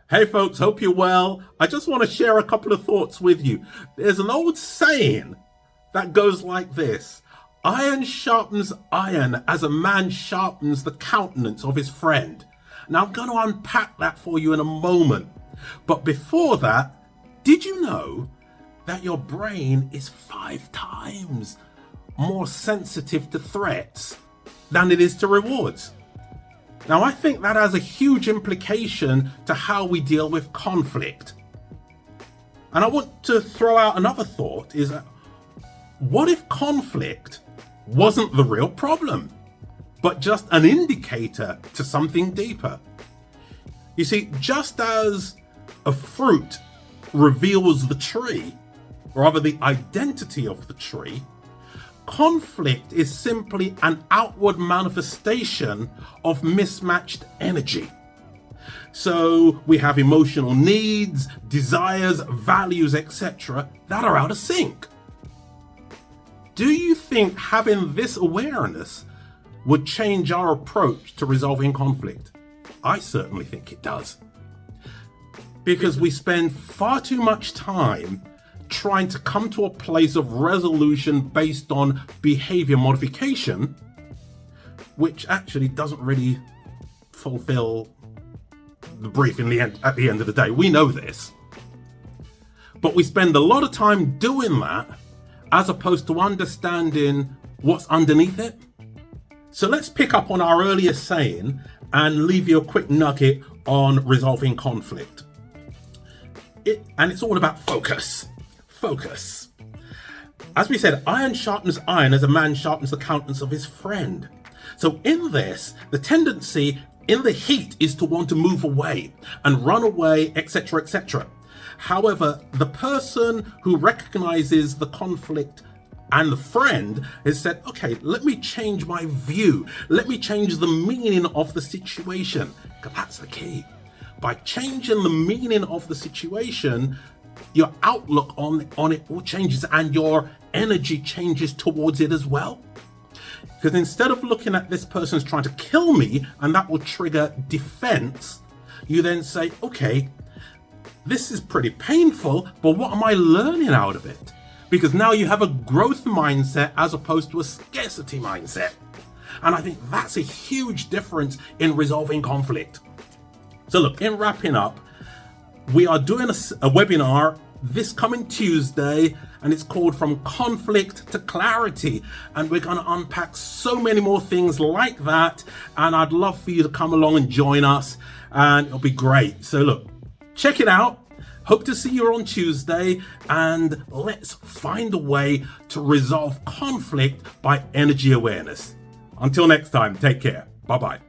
Hey folks, hope you're well. I just want to share a couple of thoughts with you. There's an old saying that goes like this: iron sharpens iron as a man sharpens the countenance of his friend. Now I'm going to unpack that for you in a moment. But before that, did you know that your brain is 5 times more sensitive to threats than it is to rewards? Now, I think that has a huge implication to how we deal with conflict. And I want to throw out another thought is that what if conflict wasn't the real problem, but just an indicator to something deeper? You see, just as a fruit reveals the tree, or rather the identity of the tree, conflict is simply an outward manifestation of mismatched energy. So we have emotional needs, desires, values, etc. that are out of sync. Do you think having this awareness would change our approach to resolving conflict? I certainly think it does. Because we spend far too much time trying to come to a place of resolution based on behavior modification, which actually doesn't really fulfill the brief at the end of the day. We know this. But we spend a lot of time doing that as opposed to understanding what's underneath it. So let's pick up on our earlier saying and leave you a quick nugget on resolving conflict. It's all about focus. Focus. As we said, iron sharpens iron as a man sharpens the countenance of his friend. So in this, the tendency in the heat is to want to move away and run away, etc., etc. However, the person who recognizes the conflict and the friend has said, okay, let me change my view. Let me change the meaning of the situation. Because that's the key. By changing the meaning of the situation, your outlook on it all changes and your energy changes towards it as well. Because instead of looking at this person's trying to kill me and that will trigger defense, you then say, okay, this is pretty painful, but what am I learning out of it? Because now you have a growth mindset as opposed to a scarcity mindset. And I think that's a huge difference in resolving conflict. So look, in wrapping up, we are doing a webinar this coming Tuesday, and it's called From Conflict to Clarity. And we're going to unpack so many more things like that. And I'd love for you to come along and join us, and it'll be great. So look, check it out. Hope to see you on Tuesday, and let's find a way to resolve conflict by energy awareness. Until next time, take care. Bye-bye.